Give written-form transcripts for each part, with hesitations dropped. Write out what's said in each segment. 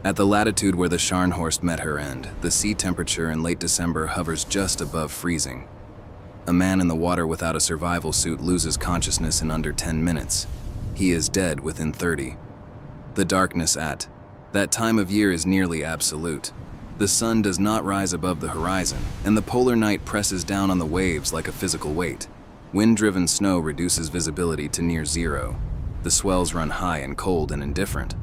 At the latitude where the Scharnhorst met her end, the sea temperature in late December hovers just above freezing. A man in the water without a survival suit loses consciousness in under 10 minutes. He is dead within 30. The darkness at that time of year is nearly absolute. The sun does not rise above the horizon, and the polar night presses down on the waves like a physical weight. Wind-driven snow reduces visibility to near zero. The swells run high and cold and indifferent.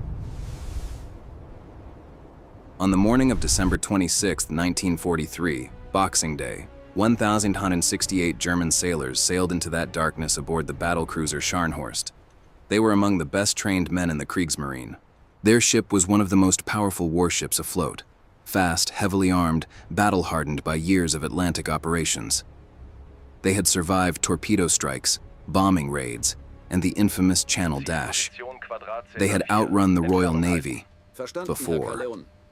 On the morning of December 26, 1943, Boxing Day, 1,168 German sailors sailed into that darkness aboard the battlecruiser Scharnhorst. They were among the best-trained men in the Kriegsmarine. Their ship was one of the most powerful warships afloat. Fast, heavily armed, battle-hardened by years of Atlantic operations. They had survived torpedo strikes, bombing raids, and the infamous Channel Dash. They had outrun the Royal Navy before.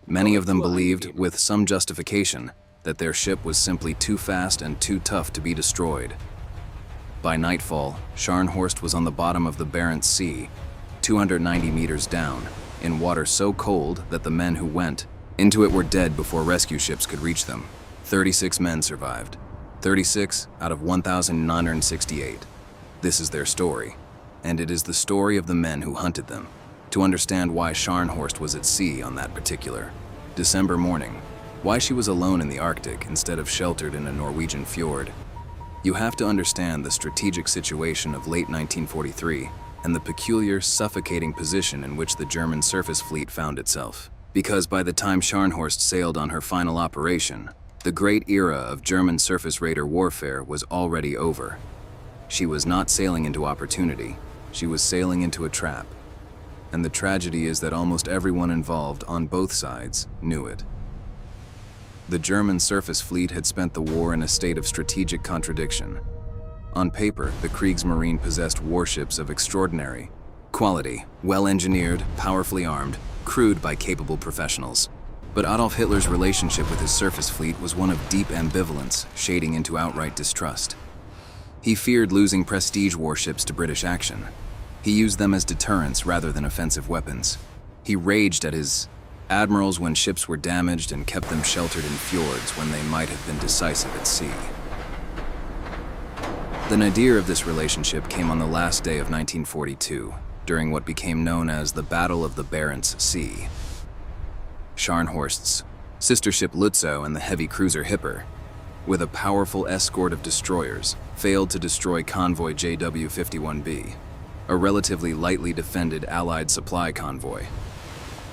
Many of them believed, with some justification, that their ship was simply too fast and too tough to be destroyed. By nightfall, Scharnhorst was on the bottom of the Barents Sea, 290 meters down, in water so cold that the men who went into it were dead before rescue ships could reach them. 36 men survived. 36 out of 1,968. This is their story, and it is the story of the men who hunted them. To understand why Scharnhorst was at sea on that particular December morning, why she was alone in the Arctic instead of sheltered in a Norwegian fjord, you have to understand the strategic situation of late 1943 and the peculiar, suffocating position in which the German surface fleet found itself. Because by the time Scharnhorst sailed on her final operation, the great era of German surface raider warfare was already over. She was not sailing into opportunity, she was sailing into a trap. And the tragedy is that almost everyone involved on both sides knew it. The German surface fleet had spent the war in a state of strategic contradiction. On paper, the Kriegsmarine possessed warships of extraordinary quality, well-engineered, powerfully armed, crewed by capable professionals. But Adolf Hitler's relationship with his surface fleet was one of deep ambivalence, shading into outright distrust. He feared losing prestige warships to British action. He used them as deterrents rather than offensive weapons. He raged at his admirals when ships were damaged and kept them sheltered in fjords when they might have been decisive at sea. The nadir of this relationship came on the last day of 1942, during what became known as the Battle of the Barents Sea. Scharnhorst's sister ship Lützow and the heavy cruiser Hipper, with a powerful escort of destroyers, failed to destroy convoy JW-51B, a relatively lightly defended Allied supply convoy.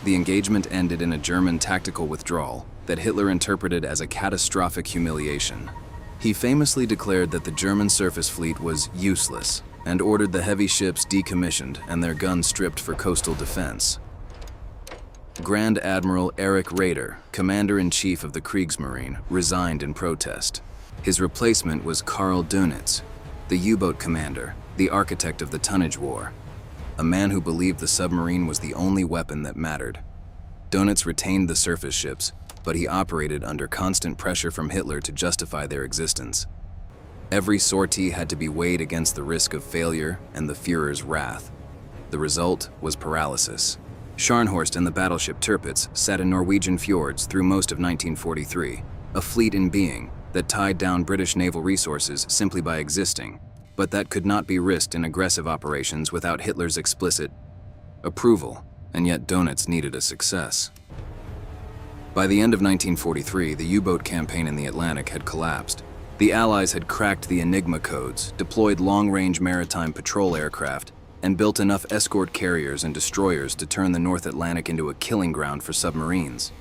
The engagement ended in a German tactical withdrawal that Hitler interpreted as a catastrophic humiliation. He famously declared that the German surface fleet was useless and ordered the heavy ships decommissioned and their guns stripped for coastal defense. Grand Admiral Erich Raeder, Commander-in-Chief of the Kriegsmarine, resigned in protest. His replacement was Karl Dönitz, the U-boat commander, the architect of the tonnage war, a man who believed the submarine was the only weapon that mattered. Dönitz retained the surface ships, but he operated under constant pressure from Hitler to justify their existence. Every sortie had to be weighed against the risk of failure and the Führer's wrath. The result was paralysis. Scharnhorst and the battleship Tirpitz sat in Norwegian fjords through most of 1943, a fleet in being that tied down British naval resources simply by existing, but that could not be risked in aggressive operations without Hitler's explicit approval, and yet Dönitz needed a success. By the end of 1943, the U-boat campaign in the Atlantic had collapsed. The Allies had cracked the Enigma codes, deployed long-range maritime patrol aircraft, and built enough escort carriers and destroyers to turn the North Atlantic into a killing ground for submarines.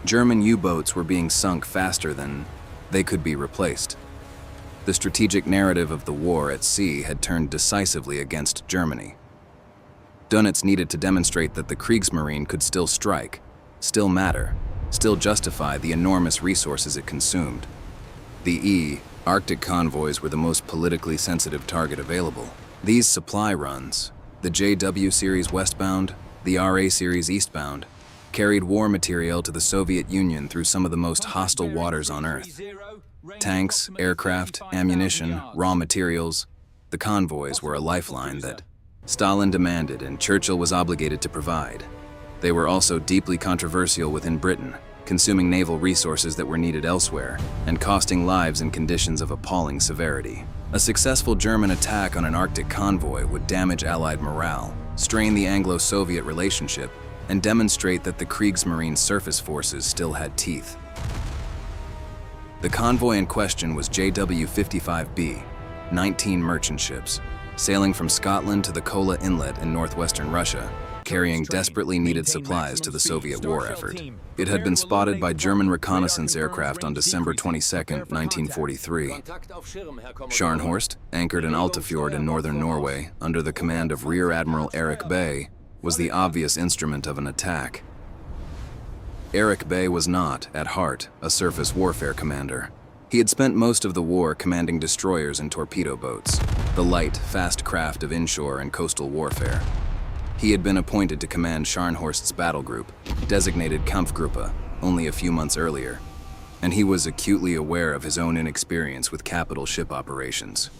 German U-boats were being sunk faster than they could be replaced. The strategic narrative of the war at sea had turned decisively against Germany. Dönitz needed to demonstrate that the Kriegsmarine could still strike, still matter, still justify the enormous resources it consumed. The Arctic convoys were the most politically sensitive target available. These supply runs, the JW series westbound, the RA series eastbound, carried war material to the Soviet Union through some of the most hostile waters on Earth. Tanks, aircraft, ammunition, raw materials, the convoys were a lifeline that Stalin demanded and Churchill was obligated to provide. They were also deeply controversial within Britain, consuming naval resources that were needed elsewhere, and costing lives in conditions of appalling severity. A successful German attack on an Arctic convoy would damage Allied morale, strain the Anglo-Soviet relationship, and demonstrate that the Kriegsmarine surface forces still had teeth. The convoy in question was JW-55B, 19 merchant ships, sailing from Scotland to the Kola Inlet in northwestern Russia, carrying desperately needed supplies to the Soviet war effort. It had been spotted by German reconnaissance aircraft on December 22, 1943. Scharnhorst, anchored in Altafjord in northern Norway under the command of Rear Admiral Erik Bay, was the obvious instrument of an attack. Erik Bay was not, at heart, a surface warfare commander. He had spent most of the war commanding destroyers and torpedo boats, the light, fast craft of inshore and coastal warfare. He had been appointed to command Scharnhorst's battle group, designated Kampfgruppe, only a few months earlier, and he was acutely aware of his own inexperience with capital ship operations.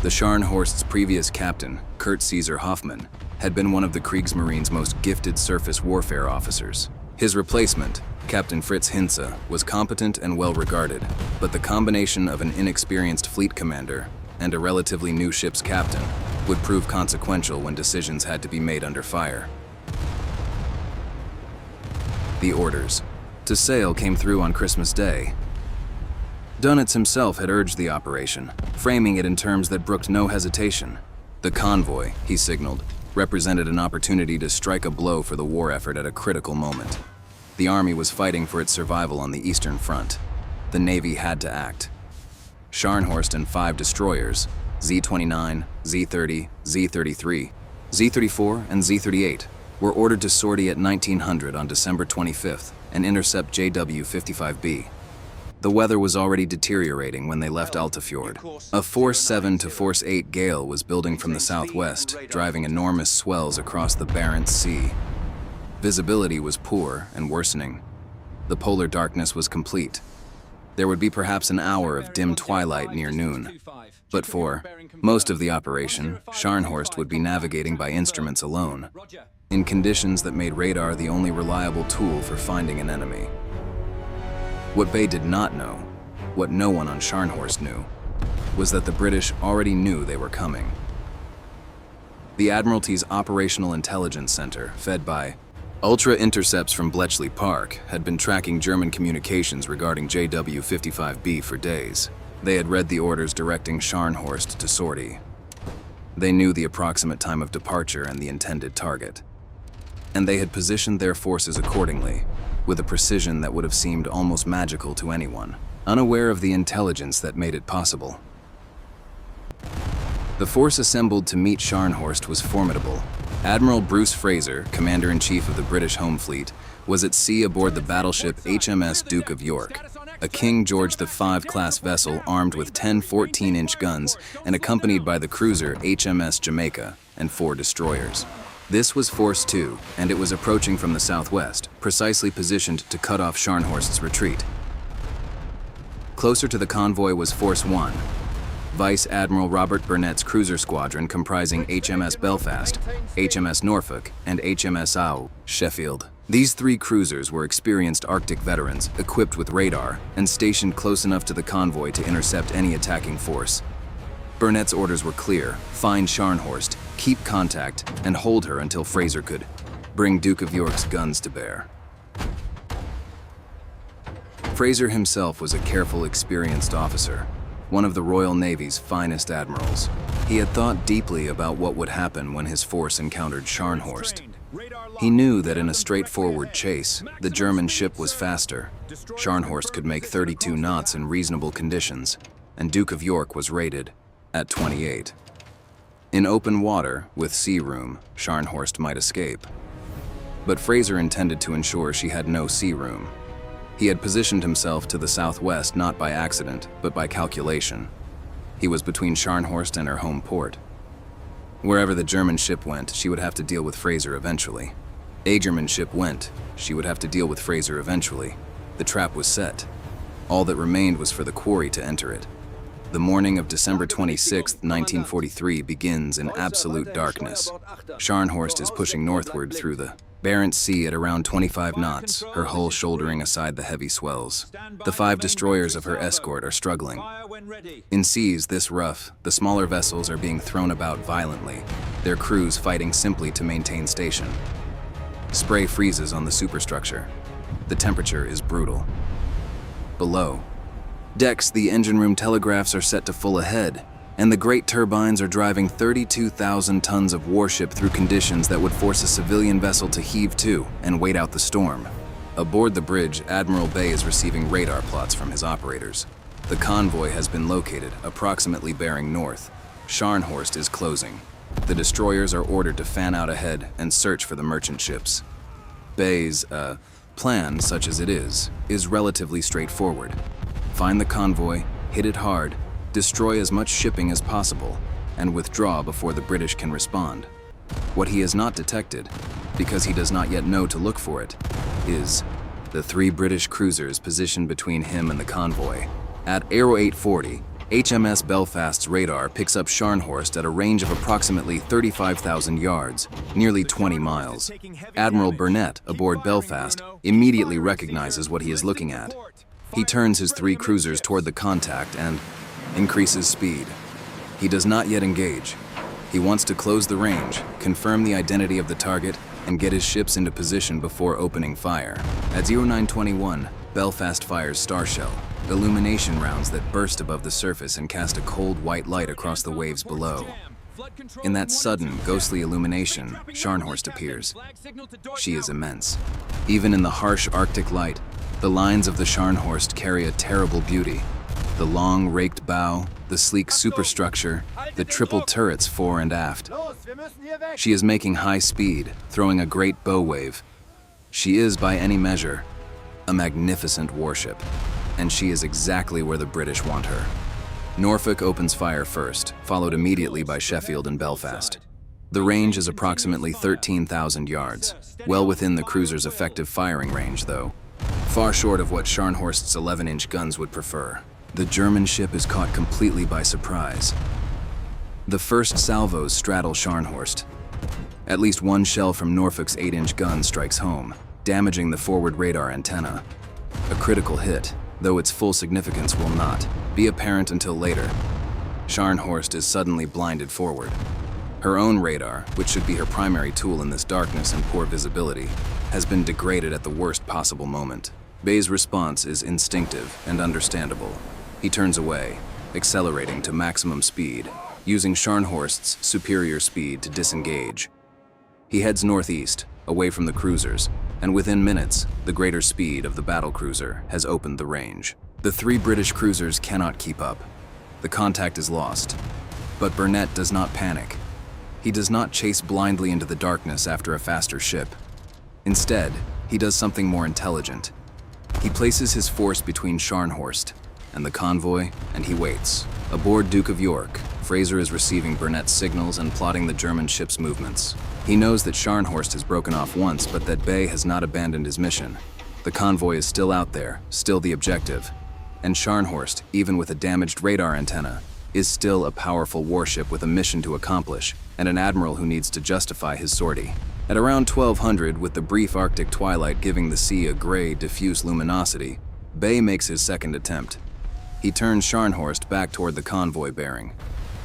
The Scharnhorst's previous captain, Kurt Caesar Hoffmann, had been one of the Kriegsmarine's most gifted surface warfare officers. His replacement, Captain Fritz Hinze, was competent and well-regarded, but the combination of an inexperienced fleet commander and a relatively new ship's captain would prove consequential when decisions had to be made under fire. The orders to sail came through on Christmas Day. Dönitz himself had urged the operation, framing it in terms that brooked no hesitation. The convoy, he signaled, represented an opportunity to strike a blow for the war effort at a critical moment. The Army was fighting for its survival on the Eastern Front. The Navy had to act. Scharnhorst and 5 destroyers, Z-29, Z-30, Z-33, Z-34, and Z-38, were ordered to sortie at 1900 on December 25th and intercept JW-55B. The weather was already deteriorating when they left Altafjord. A Force 7 to Force 8 gale was building from the southwest, driving enormous swells across the Barents Sea. Visibility was poor and worsening. The polar darkness was complete. There would be perhaps an hour of dim twilight near noon. But for most of the operation, Scharnhorst would be navigating by instruments alone, in conditions that made radar the only reliable tool for finding an enemy. What Bay did not know, what no one on Scharnhorst knew, was that the British already knew they were coming. The Admiralty's Operational Intelligence Center, fed by Ultra intercepts from Bletchley Park, had been tracking German communications regarding JW-55B for days. They had read the orders directing Scharnhorst to sortie. They knew the approximate time of departure and the intended target. And they had positioned their forces accordingly, with a precision that would have seemed almost magical to anyone, unaware of the intelligence that made it possible. The force assembled to meet Scharnhorst was formidable. Admiral Bruce Fraser, Commander-in-Chief of the British Home Fleet, was at sea aboard the battleship HMS Duke of York, a King George V class vessel armed with 10 14-inch guns and accompanied by the cruiser HMS Jamaica and 4 destroyers. This was Force 2, and it was approaching from the southwest, precisely positioned to cut off Scharnhorst's retreat. Closer to the convoy was Force 1, Vice Admiral Robert Burnett's cruiser squadron comprising HMS Belfast, HMS Norfolk, and HMS Ow, Sheffield. These 3 cruisers were experienced Arctic veterans, equipped with radar, and stationed close enough to the convoy to intercept any attacking force. Burnett's orders were clear: find Scharnhorst, keep contact, and hold her until Fraser could bring Duke of York's guns to bear. Fraser himself was a careful, experienced officer, one of the Royal Navy's finest admirals. He had thought deeply about what would happen when his force encountered Scharnhorst. He knew that in a straightforward chase, the German ship was faster. Scharnhorst could make 32 knots in reasonable conditions, and Duke of York was rated at 28. In open water, with sea room, Scharnhorst might escape. But Fraser intended to ensure she had no sea room. He had positioned himself to the southwest not by accident, but by calculation. He was between Scharnhorst and her home port. Wherever the German ship went, she would have to deal with Fraser eventually. A German ship went, she would have to deal with Fraser eventually. The trap was set. All that remained was for the quarry to enter it. The morning of December 26, 1943 begins in absolute darkness. Scharnhorst is pushing northward through the Barents Sea at around 25 knots, her hull shouldering aside the heavy swells. The 5 destroyers of her escort are struggling. In seas this rough, the smaller vessels are being thrown about violently, their crews fighting simply to maintain station. Spray freezes on the superstructure. The temperature is brutal. Below decks, the engine room telegraphs are set to full ahead, and the great turbines are driving 32,000 tons of warship through conditions that would force a civilian vessel to heave to and wait out the storm. Aboard the bridge, Admiral Bay is receiving radar plots from his operators. The convoy has been located, approximately bearing north. Scharnhorst is closing. The destroyers are ordered to fan out ahead and search for the merchant ships. Bay's plan, such as it is relatively straightforward. Find the convoy, hit it hard, destroy as much shipping as possible, and withdraw before the British can respond. What he has not detected, because he does not yet know to look for it, is the 3 British cruisers positioned between him and the convoy. At Aero 840, HMS Belfast's radar picks up Scharnhorst at a range of approximately 35,000 yards, nearly 20 miles. Admiral Burnett, aboard Belfast, immediately recognizes what he is looking at. He turns his 3 cruisers toward the contact and increases speed. He does not yet engage. He wants to close the range, confirm the identity of the target, and get his ships into position before opening fire. At 0921, Belfast fires Starshell, illumination rounds that burst above the surface and cast a cold white light across the waves below. In that sudden, ghostly illumination, Scharnhorst appears. She is immense. Even in the harsh Arctic light, the lines of the Scharnhorst carry a terrible beauty. The long, raked bow, the sleek superstructure, the triple turrets fore and aft. She is making high speed, throwing a great bow wave. She is, by any measure, a magnificent warship, and she is exactly where the British want her. Norfolk opens fire first, followed immediately by Sheffield and Belfast. The range is approximately 13,000 yards, well within the cruiser's effective firing range, though far short of what Scharnhorst's 11-inch guns would prefer. The German ship is caught completely by surprise. The first salvos straddle Scharnhorst. At least one shell from Norfolk's 8-inch gun strikes home, damaging the forward radar antenna. A critical hit, though its full significance will not be apparent until later. Scharnhorst is suddenly blinded forward. Her own radar, which should be her primary tool in this darkness and poor visibility, has been degraded at the worst possible moment. Bay's response is instinctive and understandable. He turns away, accelerating to maximum speed, using Scharnhorst's superior speed to disengage. He heads northeast, away from the cruisers, and within minutes, the greater speed of the battlecruiser has opened the range. The 3 British cruisers cannot keep up. The contact is lost. But Burnett does not panic. He does not chase blindly into the darkness after a faster ship. Instead, he does something more intelligent. He places his force between Scharnhorst and the convoy, and he waits. Aboard Duke of York, Fraser is receiving Burnett's signals and plotting the German ship's movements. He knows that Scharnhorst has broken off once, but that Bay has not abandoned his mission. The convoy is still out there, still the objective. And Scharnhorst, even with a damaged radar antenna, is still a powerful warship with a mission to accomplish, and an admiral who needs to justify his sortie. At around 1200, with the brief Arctic twilight giving the sea a gray, diffuse luminosity, Bay makes his second attempt. He turns Scharnhorst back toward the convoy bearing.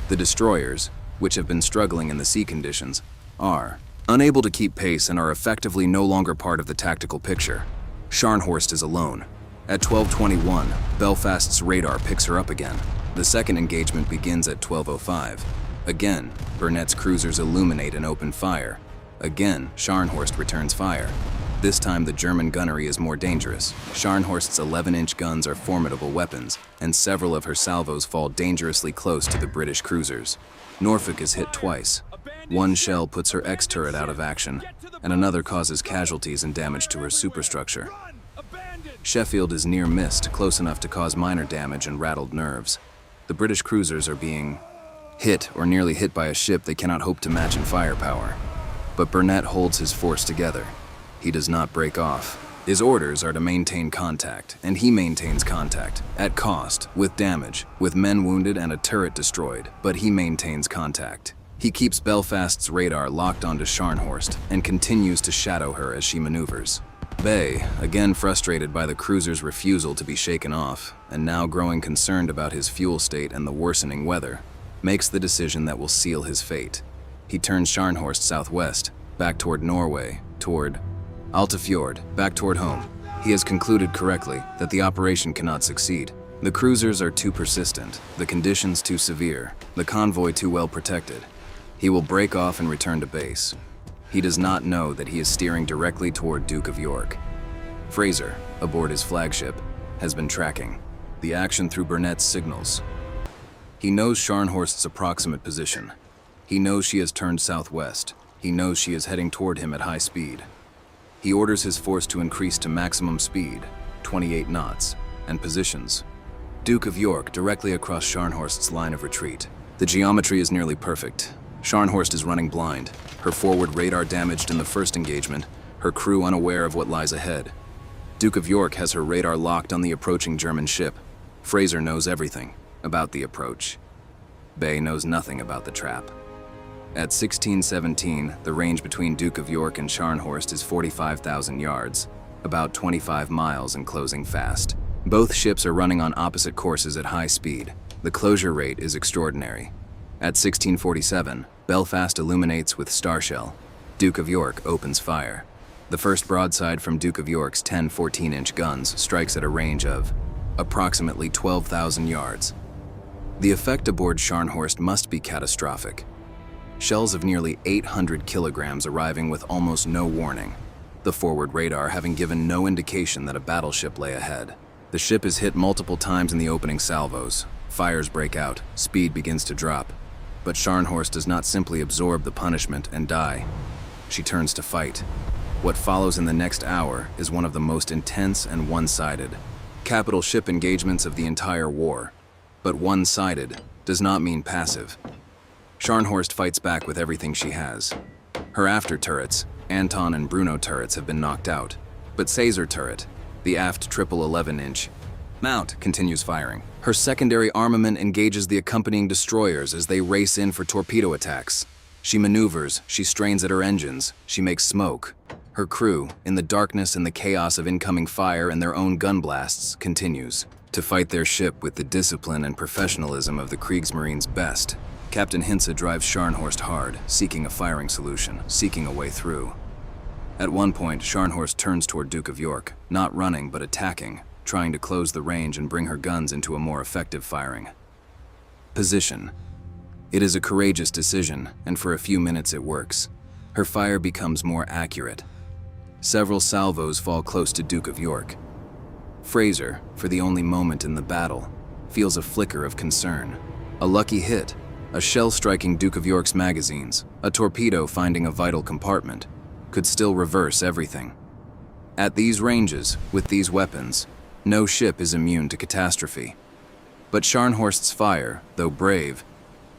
The destroyers, which have been struggling in the sea conditions, are unable to keep pace and are effectively no longer part of the tactical picture. Scharnhorst is alone. At 1221, Belfast's radar picks her up again. The second engagement begins at 1205. Again, Burnett's cruisers illuminate and open fire. Again, Scharnhorst returns fire. This time the German gunnery is more dangerous. Scharnhorst's 11-inch guns are formidable weapons, and several of her salvos fall dangerously close to the British cruisers. Norfolk is hit twice. One shell puts her X-turret out of action, and another causes casualties and damage to her superstructure. Sheffield is near missed, close enough to cause minor damage and rattled nerves. The British cruisers are being hit or nearly hit by a ship they cannot hope to match in firepower. But Burnett holds his force together. He does not break off. His orders are to maintain contact, and he maintains contact, at cost, with damage, with men wounded and a turret destroyed, but he maintains contact. He keeps Belfast's radar locked onto Scharnhorst and continues to shadow her as she maneuvers. Bay, again frustrated by the cruiser's refusal to be shaken off, and now growing concerned about his fuel state and the worsening weather, makes the decision that will seal his fate. He turns Scharnhorst southwest, back toward Norway, toward Altafjord, back toward home. He has concluded correctly that the operation cannot succeed. The cruisers are too persistent, the conditions too severe, the convoy too well protected. He will break off and return to base. He does not know that he is steering directly toward Duke of York. Fraser, aboard his flagship, has been tracking the action through Barents signals. He knows Scharnhorst's approximate position. He knows she has turned southwest. He knows she is heading toward him at high speed. He orders his force to increase to maximum speed, 28 knots, and positions Duke of York directly across Scharnhorst's line of retreat. The geometry is nearly perfect. Scharnhorst is running blind, her forward radar damaged in the first engagement, her crew unaware of what lies ahead. Duke of York has her radar locked on the approaching German ship. Fraser knows everything about the approach. Bay knows nothing about the trap. At 1617, the range between Duke of York and Scharnhorst is 45,000 yards, about 25 miles and closing fast. Both ships are running on opposite courses at high speed. The closure rate is extraordinary. At 1647, Belfast illuminates with starshell. Duke of York opens fire. The first broadside from Duke of York's 10 14-inch guns strikes at a range of approximately 12,000 yards. The effect aboard Scharnhorst must be catastrophic. Shells of nearly 800 kilograms arriving with almost no warning, the forward radar having given no indication that a battleship lay ahead. The ship is hit multiple times in the opening salvos. Fires break out, speed begins to drop. But Scharnhorst does not simply absorb the punishment and die. She turns to fight. What follows in the next hour is one of the most intense and one-sided capital ship engagements of the entire war. But one-sided does not mean passive. Scharnhorst fights back with everything she has. Her after turrets, Anton and Bruno turrets, have been knocked out. But Caesar turret, the aft triple 11-inch mount, continues firing. Her secondary armament engages the accompanying destroyers as they race in for torpedo attacks. She maneuvers, she strains at her engines, she makes smoke. Her crew, in the darkness and the chaos of incoming fire and their own gun blasts, continues to fight their ship with the discipline and professionalism of the Kriegsmarine's best. Captain Hintze drives Scharnhorst hard, seeking a firing solution, seeking a way through. At one point, Scharnhorst turns toward Duke of York, not running but attacking, trying to close the range and bring her guns into a more effective firing. Position. It is a courageous decision, and for a few minutes it works. Her fire becomes more accurate. Several salvos fall close to Duke of York. Fraser, for the only moment in the battle, feels a flicker of concern. A lucky hit, a shell striking Duke of York's magazines, a torpedo finding a vital compartment, could still reverse everything. At these ranges, with these weapons, no ship is immune to catastrophe. But Scharnhorst's fire, though brave,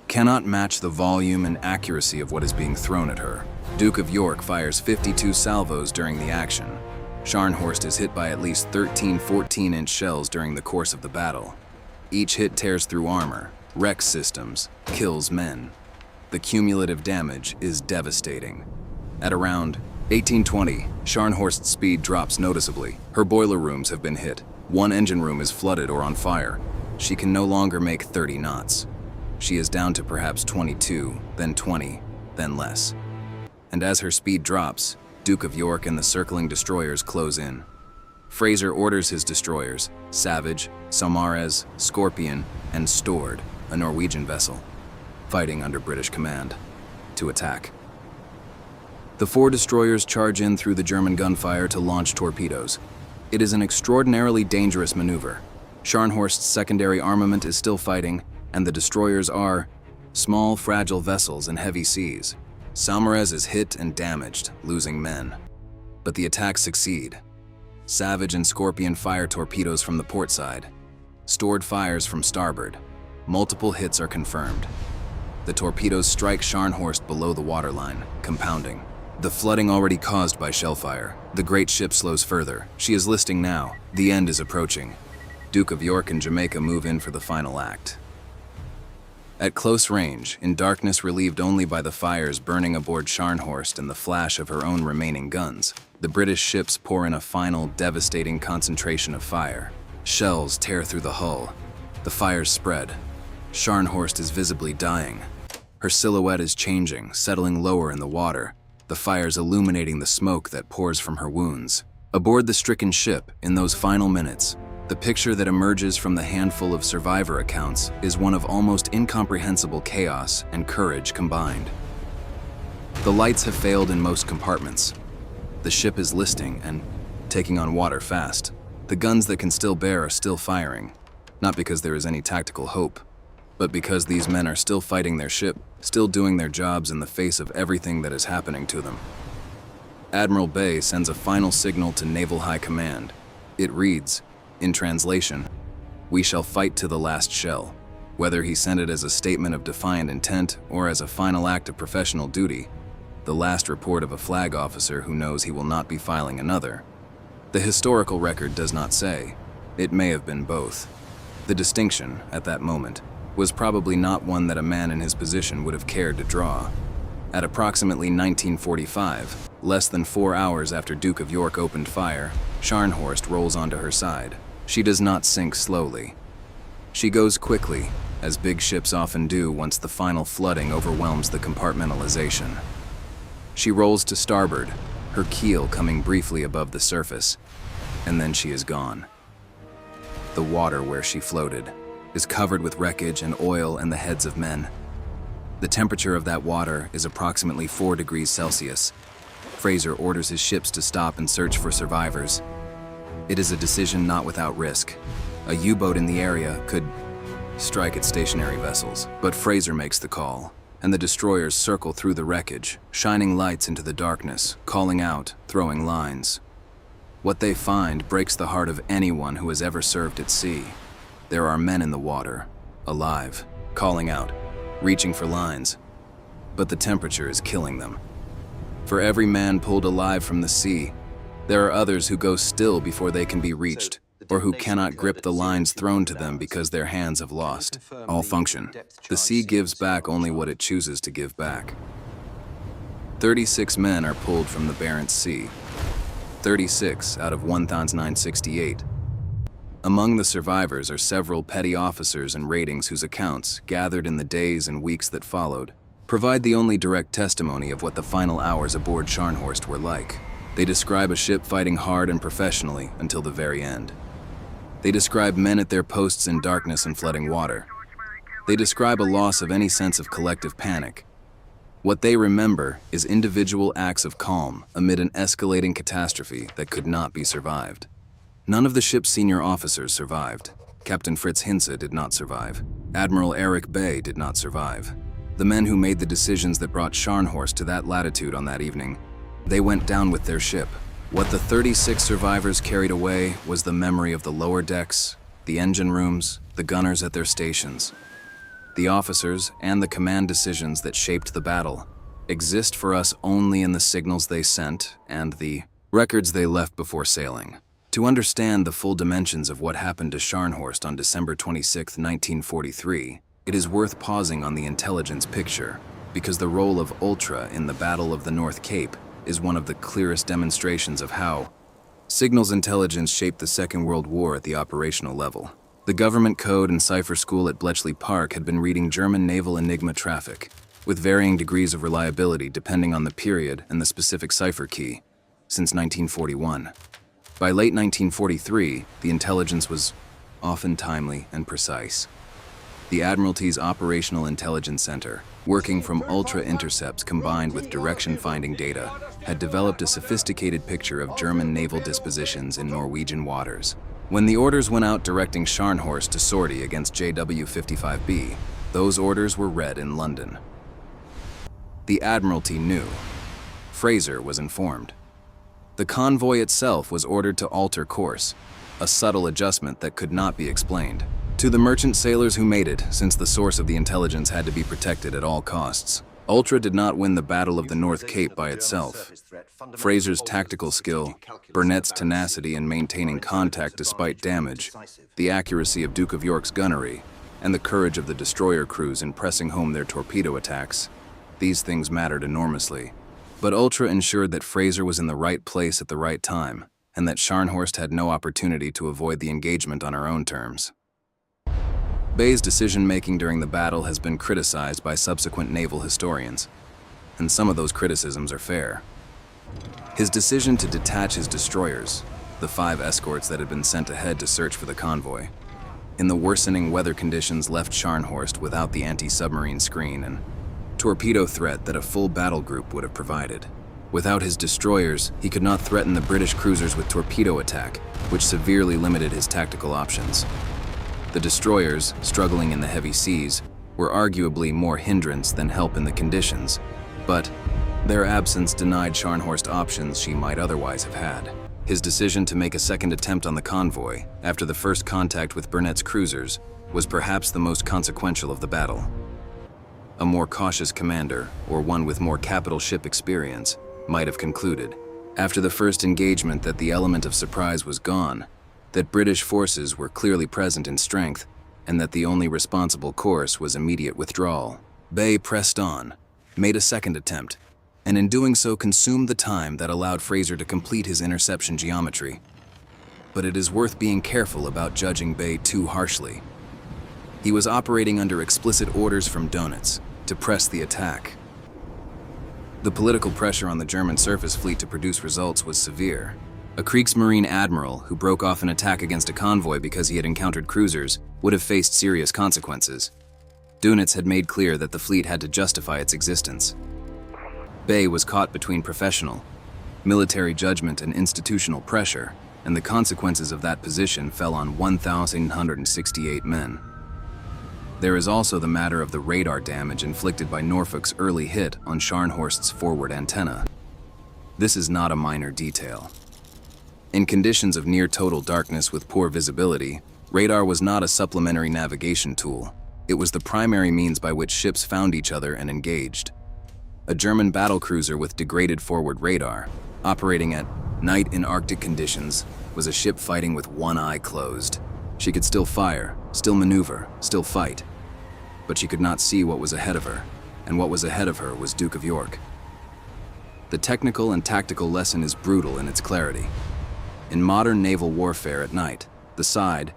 cannot match the volume and accuracy of what is being thrown at her. Duke of York fires 52 salvos during the action. Scharnhorst is hit by at least 13 14-inch shells during the course of the battle. Each hit tears through armor, wrecks systems, kills men. The cumulative damage is devastating. At around 1820, Scharnhorst's speed drops noticeably. Her boiler rooms have been hit. One engine room is flooded or on fire. She can no longer make 30 knots. She is down to perhaps 22, then 20, then less. And as her speed drops, Duke of York and the circling destroyers close in. Fraser orders his destroyers, Savage, Saumarez, Scorpion, and Stord, a Norwegian vessel, fighting under British command, to attack. The 4 destroyers charge in through the German gunfire to launch torpedoes. It is an extraordinarily dangerous maneuver. Scharnhorst's secondary armament is still fighting, and the destroyers are small, fragile vessels in heavy seas. Saumarez is hit and damaged, losing men. But the attacks succeed. Savage and Scorpion fire torpedoes from the port side. Stord fires from starboard. Multiple hits are confirmed. The torpedoes strike Scharnhorst below the waterline, compounding the flooding already caused by shellfire. The great ship slows further. She is listing now. The end is approaching. Duke of York and Jamaica move in for the final act. At close range, in darkness relieved only by the fires burning aboard Scharnhorst and the flash of her own remaining guns, the British ships pour in a final, devastating concentration of fire. Shells tear through the hull. The fires spread. Scharnhorst is visibly dying. Her silhouette is changing, settling lower in the water, the fires illuminating the smoke that pours from her wounds. Aboard the stricken ship, in those final minutes, the picture that emerges from the handful of survivor accounts is one of almost incomprehensible chaos and courage combined. The lights have failed in most compartments. The ship is listing and taking on water fast. The guns that can still bear are still firing, not because there is any tactical hope, but because these men are still fighting their ship, still doing their jobs in the face of everything that is happening to them. Admiral Bay sends a final signal to Naval High Command. It reads, in translation, "We shall fight to the last shell." Whether he sent it as a statement of defiant intent or as a final act of professional duty, the last report of a flag officer who knows he will not be filing another, the historical record does not say. It may have been both. The distinction, at that moment, was probably not one that a man in his position would have cared to draw. At approximately 1945, less than 4 hours after Duke of York opened fire, Scharnhorst rolls onto her side. She does not sink slowly. She goes quickly, as big ships often do once the final flooding overwhelms the compartmentalization. She rolls to starboard, her keel coming briefly above the surface, and then she is gone. The water where she floated is covered with wreckage and oil and the heads of men. The temperature of that water is approximately 4 degrees Celsius. Fraser orders his ships to stop and search for survivors. It is a decision not without risk. A U-boat in the area could strike at stationary vessels, but Fraser makes the call, and the destroyers circle through the wreckage, shining lights into the darkness, calling out, throwing lines. What they find breaks the heart of anyone who has ever served at sea. There are men in the water, alive, calling out, reaching for lines, but the temperature is killing them. For every man pulled alive from the sea, there are others who go still before they can be reached, or who cannot grip the lines thrown to them because their hands have lost all function. The sea gives back only what it chooses to give back. 36 men are pulled from the Barents Sea, 36 out of 1,968. Among the survivors are several petty officers and ratings whose accounts, gathered in the days and weeks that followed, provide the only direct testimony of what the final hours aboard Scharnhorst were like. They describe a ship fighting hard and professionally until the very end. They describe men at their posts in darkness and flooding water. They describe a loss of any sense of collective panic. What they remember is individual acts of calm amid an escalating catastrophe that could not be survived. None of the ship's senior officers survived. Captain Fritz Hinze did not survive. Admiral Eric Bay did not survive. The men who made the decisions that brought Scharnhorst to that latitude on that evening, they went down with their ship. What the 36 survivors carried away was the memory of the lower decks, the engine rooms, the gunners at their stations. The officers and the command decisions that shaped the battle exist for us only in the signals they sent and the records they left before sailing. To understand the full dimensions of what happened to Scharnhorst on December 26, 1943, it is worth pausing on the intelligence picture, because the role of Ultra in the Battle of the North Cape is one of the clearest demonstrations of how signals intelligence shaped the Second World War at the operational level. The government code and cipher school at Bletchley Park had been reading German naval Enigma traffic, with varying degrees of reliability depending on the period and the specific cipher key, since 1941. By late 1943, the intelligence was often timely and precise. The Admiralty's Operational Intelligence Center, working from ultra-intercepts combined with direction-finding data, had developed a sophisticated picture of German naval dispositions in Norwegian waters. When the orders went out directing Scharnhorst to sortie against JW-55B, those orders were read in London. The Admiralty knew. Fraser was informed. The convoy itself was ordered to alter course, a subtle adjustment that could not be explained. To the merchant sailors who made it, since the source of the intelligence had to be protected at all costs, Ultra did not win the Battle of the North Cape by itself. Fraser's tactical skill, Burnett's tenacity in maintaining contact despite damage, the accuracy of Duke of York's gunnery, and the courage of the destroyer crews in pressing home their torpedo attacks. These things mattered enormously. But Ultra ensured that Fraser was in the right place at the right time, and that Scharnhorst had no opportunity to avoid the engagement on her own terms. Bay's decision-making during the battle has been criticized by subsequent naval historians, and some of those criticisms are fair. His decision to detach his destroyers, the 5 escorts that had been sent ahead to search for the convoy, in the worsening weather conditions left Scharnhorst without the anti-submarine screen and torpedo threat that a full battle group would have provided. Without his destroyers, he could not threaten the British cruisers with torpedo attack, which severely limited his tactical options. The destroyers, struggling in the heavy seas, were arguably more hindrance than help in the conditions, but their absence denied Scharnhorst options she might otherwise have had. His decision to make a second attempt on the convoy, after the first contact with Burnett's cruisers, was perhaps the most consequential of the battle. A more cautious commander, or one with more capital ship experience, might have concluded, after the first engagement, that the element of surprise was gone, that British forces were clearly present in strength, and that the only responsible course was immediate withdrawal. Bay pressed on, made a second attempt, and in doing so consumed the time that allowed Fraser to complete his interception geometry. But it is worth being careful about judging Bay too harshly. He was operating under explicit orders from Donitz to press the attack. The political pressure on the German surface fleet to produce results was severe. A Kriegsmarine admiral who broke off an attack against a convoy because he had encountered cruisers would have faced serious consequences. Donitz had made clear that the fleet had to justify its existence. Bay was caught between professional, military judgment and institutional pressure, and the consequences of that position fell on 1,168 men. There is also the matter of the radar damage inflicted by Norfolk's early hit on Scharnhorst's forward antenna. This is not a minor detail. In conditions of near-total darkness with poor visibility, radar was not a supplementary navigation tool. It was the primary means by which ships found each other and engaged. A German battlecruiser with degraded forward radar, operating at night in Arctic conditions, was a ship fighting with one eye closed. She could still fire, still maneuver, still fight, but she could not see what was ahead of her, and what was ahead of her was Duke of York. The technical and tactical lesson is brutal in its clarity. In modern naval warfare at night, the side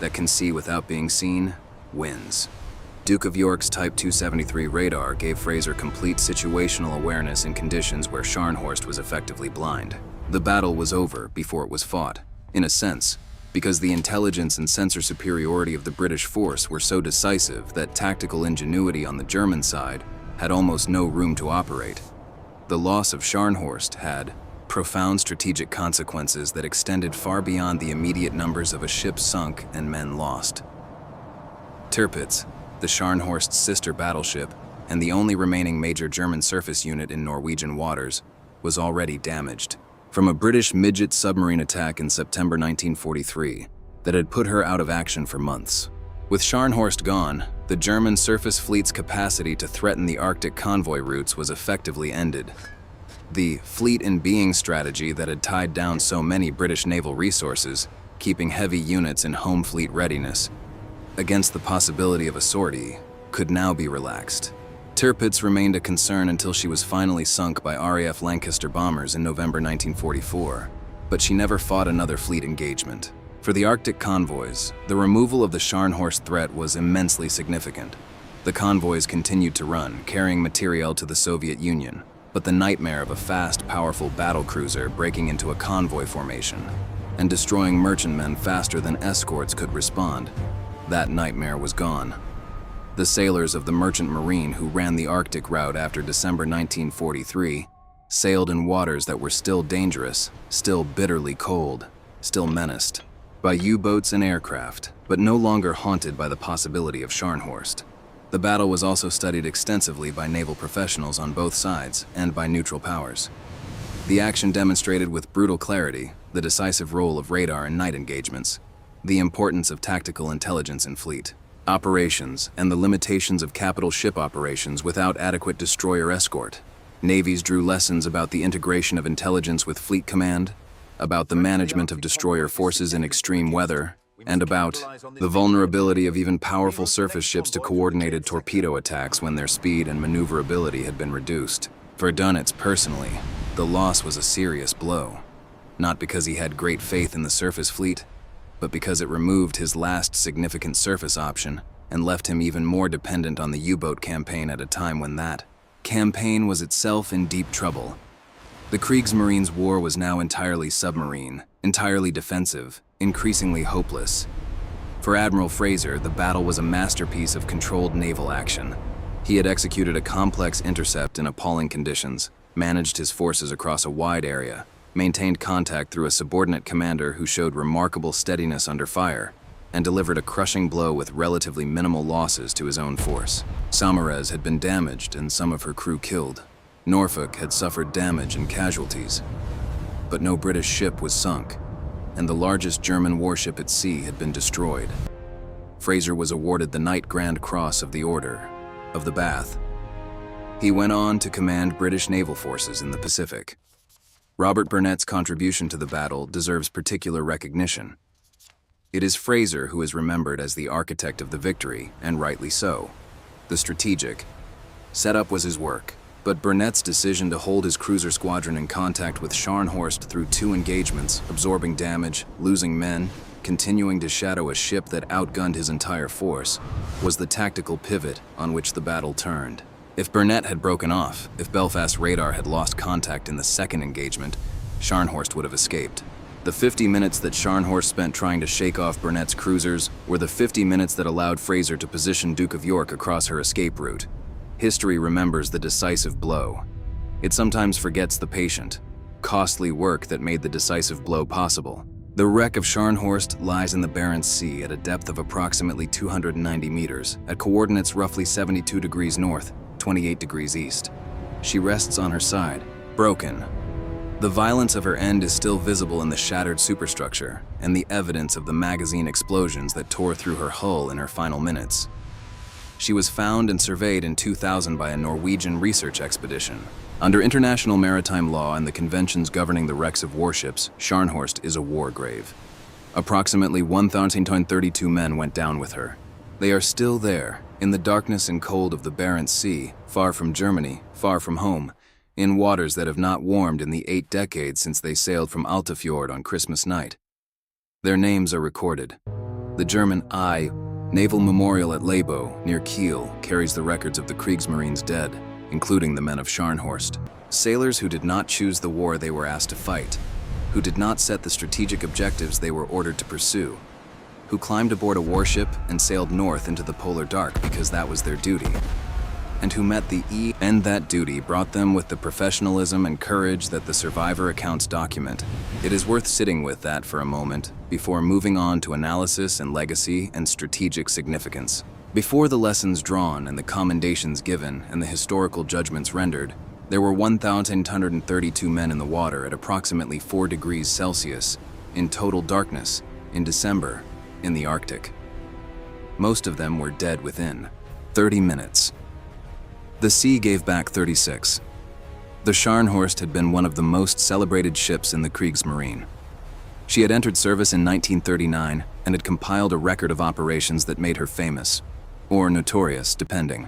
that can see without being seen wins. Duke of York's Type 273 radar gave Fraser complete situational awareness in conditions where Scharnhorst was effectively blind. The battle was over before it was fought, in a sense, because the intelligence and sensor superiority of the British force were so decisive that tactical ingenuity on the German side had almost no room to operate. The loss of Scharnhorst had profound strategic consequences that extended far beyond the immediate numbers of a ship sunk and men lost. Tirpitz, the Scharnhorst's sister battleship, and the only remaining major German surface unit in Norwegian waters, was already damaged from a British midget submarine attack in September 1943 that had put her out of action for months. With Scharnhorst gone, the German surface fleet's capacity to threaten the Arctic convoy routes was effectively ended. The fleet in being strategy that had tied down so many British naval resources, keeping heavy units in home fleet readiness against the possibility of a sortie, could now be relaxed. Tirpitz remained a concern until she was finally sunk by RAF Lancaster bombers in November 1944, but she never fought another fleet engagement. For the Arctic convoys, the removal of the Scharnhorst threat was immensely significant. The convoys continued to run, carrying materiel to the Soviet Union, but the nightmare of a fast, powerful battlecruiser breaking into a convoy formation and destroying merchantmen faster than escorts could respond, that nightmare was gone. The sailors of the Merchant Marine who ran the Arctic route after December 1943 sailed in waters that were still dangerous, still bitterly cold, still menaced by U-boats and aircraft, but no longer haunted by the possibility of Scharnhorst. The battle was also studied extensively by naval professionals on both sides and by neutral powers. The action demonstrated with brutal clarity the decisive role of radar in night engagements, the importance of tactical intelligence in fleet operations, and the limitations of capital ship operations without adequate destroyer escort. Navies drew lessons about the integration of intelligence with fleet command, about the management of destroyer forces in extreme weather, and about the vulnerability of even powerful surface ships to coordinated torpedo attacks when their speed and maneuverability had been reduced. For Dönitz personally, the loss was a serious blow, not because he had great faith in the surface fleet, but because it removed his last significant surface option and left him even more dependent on the U-boat campaign at a time when that campaign was itself in deep trouble. The Kriegsmarine's war was now entirely submarine, entirely defensive, increasingly hopeless. For Admiral Fraser, the battle was a masterpiece of controlled naval action. He had executed a complex intercept in appalling conditions, managed his forces across a wide area, maintained contact through a subordinate commander who showed remarkable steadiness under fire, and delivered a crushing blow with relatively minimal losses to his own force. Saumarez had been damaged and some of her crew killed. Norfolk had suffered damage and casualties. But no British ship was sunk, and the largest German warship at sea had been destroyed. Fraser was awarded the Knight Grand Cross of the Order of the Bath. He went on to command British naval forces in the Pacific. Robert Burnett's contribution to the battle deserves particular recognition. It is Fraser who is remembered as the architect of the victory, and rightly so. The strategic setup was his work, but Burnett's decision to hold his cruiser squadron in contact with Scharnhorst through 2 engagements, absorbing damage, losing men, continuing to shadow a ship that outgunned his entire force, was the tactical pivot on which the battle turned. If Burnett had broken off, if Belfast radar had lost contact in the 2nd engagement, Scharnhorst would have escaped. The 50 minutes that Scharnhorst spent trying to shake off Burnett's cruisers were the 50 minutes that allowed Fraser to position Duke of York across her escape route. History remembers the decisive blow. It sometimes forgets the patient, costly work that made the decisive blow possible. The wreck of Scharnhorst lies in the Barents Sea at a depth of approximately 290 meters, at coordinates roughly 72 degrees north, 28 degrees east. She rests on her side, broken. The violence of her end is still visible in the shattered superstructure and the evidence of the magazine explosions that tore through her hull in her final minutes. She was found and surveyed in 2000 by a Norwegian research expedition. Under international maritime law and the conventions governing the wrecks of warships, Scharnhorst is a war grave. Approximately 1,032 men went down with her. They are still there, in the darkness and cold of the Barents Sea, far from Germany, far from home, in waters that have not warmed in the 8 decades since they sailed from Altafjord on Christmas night. Their names are recorded. The German Naval Memorial at Lebo, near Kiel, carries the records of the Kriegsmarine's dead, including the men of Scharnhorst. Sailors who did not choose the war they were asked to fight, who did not set the strategic objectives they were ordered to pursue, who climbed aboard a warship and sailed north into the polar dark because that was their duty, and who met the and that duty brought them with the professionalism and courage that the survivor accounts document. It is worth sitting with that for a moment before moving on to analysis and legacy and strategic significance. Before the lessons drawn and the commendations given and the historical judgments rendered, there were 1,832 men in the water at approximately 4 degrees Celsius, in total darkness, in December, in the Arctic. Most of them were dead within 30 minutes. The sea gave back 36. The Scharnhorst had been one of the most celebrated ships in the Kriegsmarine. She had entered service in 1939 and had compiled a record of operations that made her famous, or notorious, depending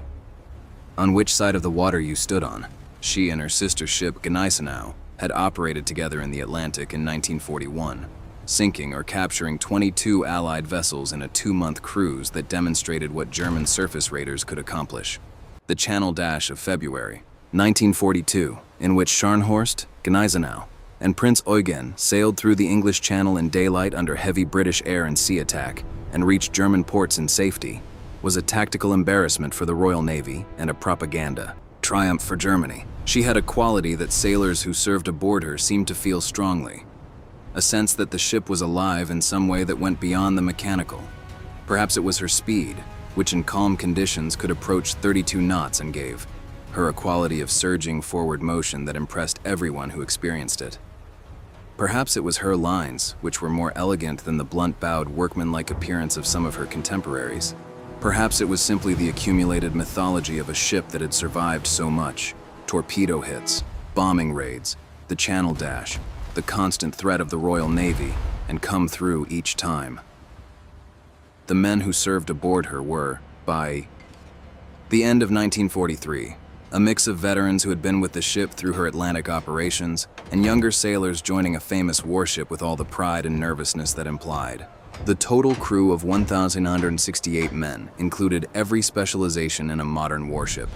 on which side of the water you stood on. She and her sister ship Gneisenau had operated together in the Atlantic in 1941, sinking or capturing 22 Allied vessels in a 2-month cruise that demonstrated what German surface raiders could accomplish. The Channel Dash of February 1942, in which Scharnhorst, Gneisenau, and Prince Eugen sailed through the English Channel in daylight under heavy British air and sea attack and reached German ports in safety, was a tactical embarrassment for the Royal Navy and a propaganda triumph for Germany. She had a quality that sailors who served aboard her seemed to feel strongly, a sense that the ship was alive in some way that went beyond the mechanical. Perhaps it was her speed, which in calm conditions could approach 32 knots and gave her a quality of surging forward motion that impressed everyone who experienced it. Perhaps it was her lines, which were more elegant than the blunt-bowed, workmanlike appearance of some of her contemporaries. Perhaps it was simply the accumulated mythology of a ship that had survived so much: torpedo hits, bombing raids, the Channel Dash, the constant threat of the Royal Navy, and come through each time. the men who served aboard her were, by the end of 1943, a mix of veterans who had been with the ship through her Atlantic operations and younger sailors joining a famous warship with all the pride and nervousness that implied. The total crew of 1,968 men included every specialization in a modern warship: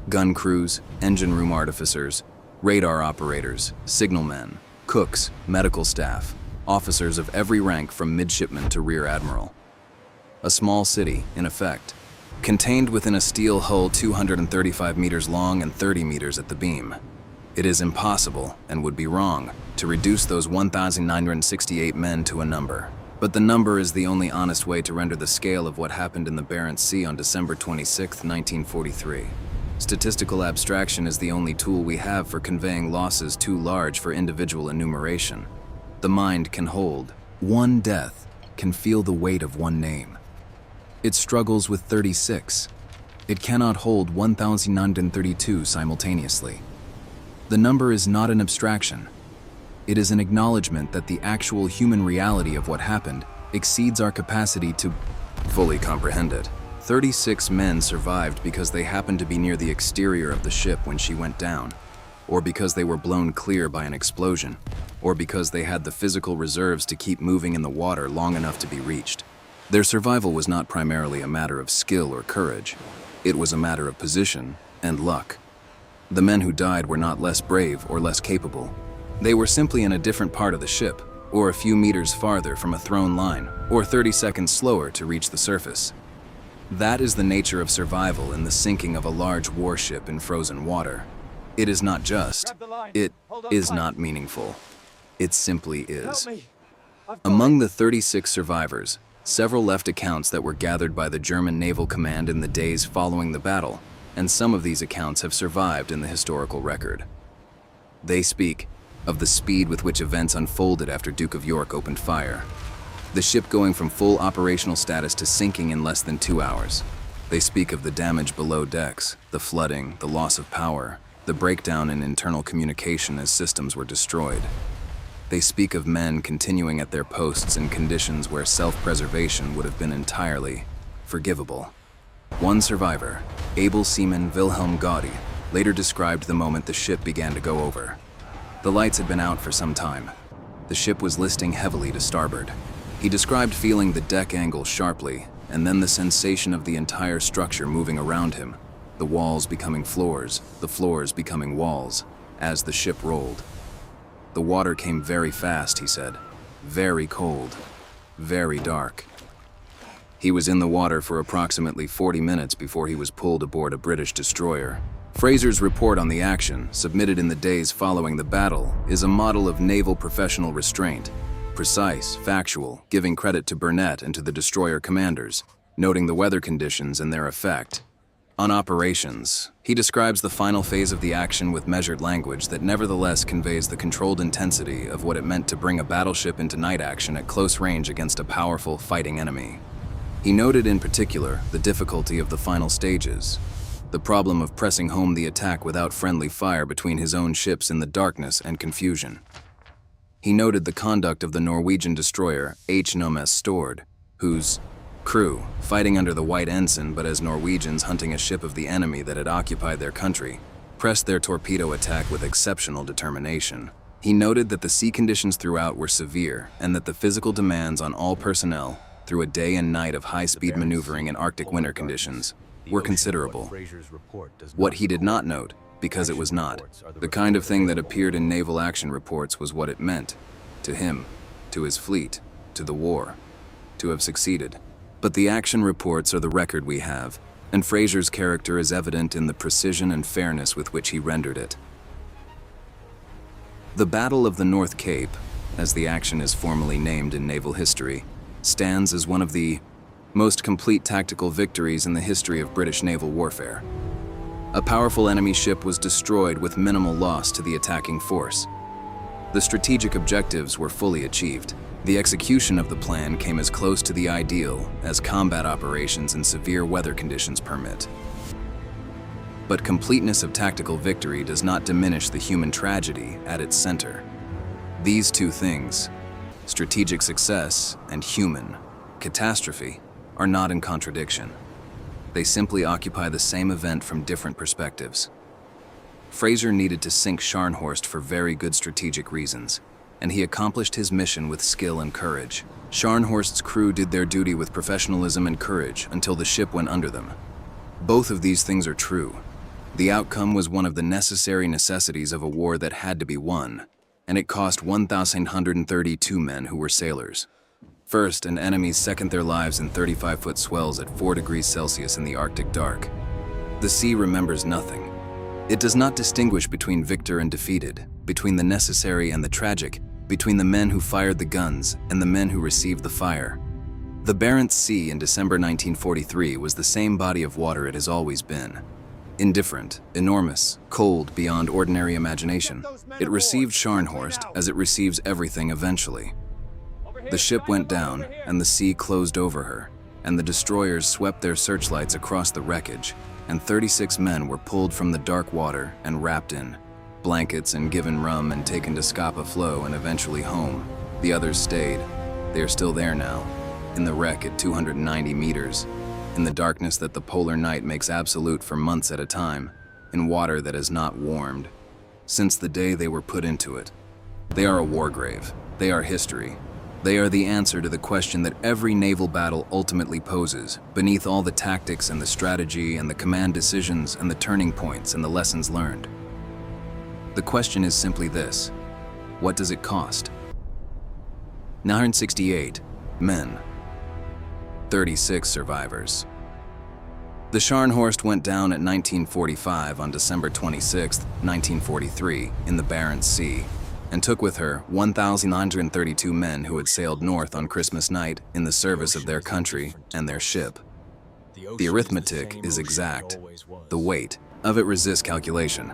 gun crews, engine room artificers, radar operators, signalmen, cooks, medical staff, officers of every rank from midshipman to rear admiral. A small city, in effect, contained within a steel hull 235 meters long and 30 meters at the beam. It is impossible, and would be wrong, to reduce those 1,968 men to a number. But the number is the only honest way to render the scale of what happened in the Barents Sea on December 26, 1943. Statistical abstraction is the only tool we have for conveying losses too large for individual enumeration. The mind can hold one death, can feel the weight of one name. It struggles with 36. It cannot hold 1,932 simultaneously. The number is not an abstraction. It is an acknowledgement that the actual human reality of what happened exceeds our capacity to fully comprehend it. 36 men survived because they happened to be near the exterior of the ship when she went down, or because they were blown clear by an explosion, or because they had the physical reserves to keep moving in the water long enough to be reached. Their survival was not primarily a matter of skill or courage. It was a matter of position and luck. The men who died were not less brave or less capable. They were simply in a different part of the ship, or a few meters farther from a thrown line, or 30 seconds slower to reach the surface. That is the nature of survival in the sinking of a large warship in frozen water. It is not just. It is not meaningful. It simply is. Among the 36 survivors, several left accounts that were gathered by the German Naval Command in the days following the battle, and some of these accounts have survived in the historical record. They speak of the speed with which events unfolded after Duke of York opened fire. The ship going from full operational status to sinking in less than 2 hours. They speak of the damage below decks, the flooding, the loss of power, the breakdown in internal communication as systems were destroyed. They speak of men continuing at their posts in conditions where self-preservation would have been entirely forgivable. One survivor, able seaman Wilhelm Gaudy, later described the moment the ship began to go over. The lights had been out for some time. The ship was listing heavily to starboard. He described feeling the deck angle sharply, and then the sensation of the entire structure moving around him, the walls becoming floors, the floors becoming walls, as the ship rolled. The water came very fast, he said. Very cold. Very dark. He was in the water for approximately 40 minutes before he was pulled aboard a British destroyer. Fraser's report on the action, submitted in the days following the battle, is a model of naval professional restraint. Precise, factual, giving credit to Burnett and to the destroyer commanders, noting the weather conditions and their effect. On operations, he describes the final phase of the action with measured language that nevertheless conveys the controlled intensity of what it meant to bring a battleship into night action at close range against a powerful fighting enemy. He noted in particular the difficulty of the final stages, the problem of pressing home the attack without friendly fire between his own ships in the darkness and confusion. He noted the conduct of the Norwegian destroyer HMS Duke, whose crew, fighting under the white ensign but as Norwegians hunting a ship of the enemy that had occupied their country, pressed their torpedo attack with exceptional determination. He noted that the sea conditions throughout were severe and that the physical demands on all personnel, through a day and night of high-speed maneuvering in Arctic winter conditions, were considerable. What he did not note, because it was not, the kind of thing that appeared in naval action reports, was what it meant, to him, to his fleet, to the war, to have succeeded. But the action reports are the record we have, and Fraser's character is evident in the precision and fairness with which he rendered it. The Battle of the North Cape, as the action is formally named in naval history, stands as one of the most complete tactical victories in the history of British naval warfare. A powerful enemy ship was destroyed with minimal loss to the attacking force. The strategic objectives were fully achieved. The execution of the plan came as close to the ideal as combat operations in severe weather conditions permit. But completeness of tactical victory does not diminish the human tragedy at its center. These two things, strategic success and human catastrophe, are not in contradiction. They simply occupy the same event from different perspectives. Fraser needed to sink Scharnhorst for very good strategic reasons, and he accomplished his mission with skill and courage. Scharnhorst's crew did their duty with professionalism and courage until the ship went under them. Both of these things are true. The outcome was one of the necessary necessities of a war that had to be won, and it cost 1,132 men who were sailors. First, an enemy's second their lives in 35-foot swells at 4 degrees Celsius in the Arctic dark. The sea remembers nothing. It does not distinguish between victor and defeated, between the necessary and the tragic, between the men who fired the guns and the men who received the fire. The Barents Sea in December 1943 was the same body of water it has always been. Indifferent, enormous, cold beyond ordinary imagination. It received Scharnhorst as it receives everything eventually. The ship went down, and the sea closed over her, and the destroyers swept their searchlights across the wreckage, and 36 men were pulled from the dark water and wrapped in blankets and given rum and taken to Scapa Flow and eventually home. The others stayed. They are still there now, in the wreck at 290 meters, in the darkness that the polar night makes absolute for months at a time, in water that has not warmed since the day they were put into it. They are a war grave. They are history. They are the answer to the question that every naval battle ultimately poses, beneath all the tactics and the strategy and the command decisions and the turning points and the lessons learned. The question is simply this: what does it cost? 968 men, 36 survivors. The Scharnhorst went down at 1945 on December 26, 1943, in the Barents Sea, and took with her 1,932 men who had sailed north on Christmas night in the service of their country and their ship. The arithmetic is exact. The weight of it resists calculation.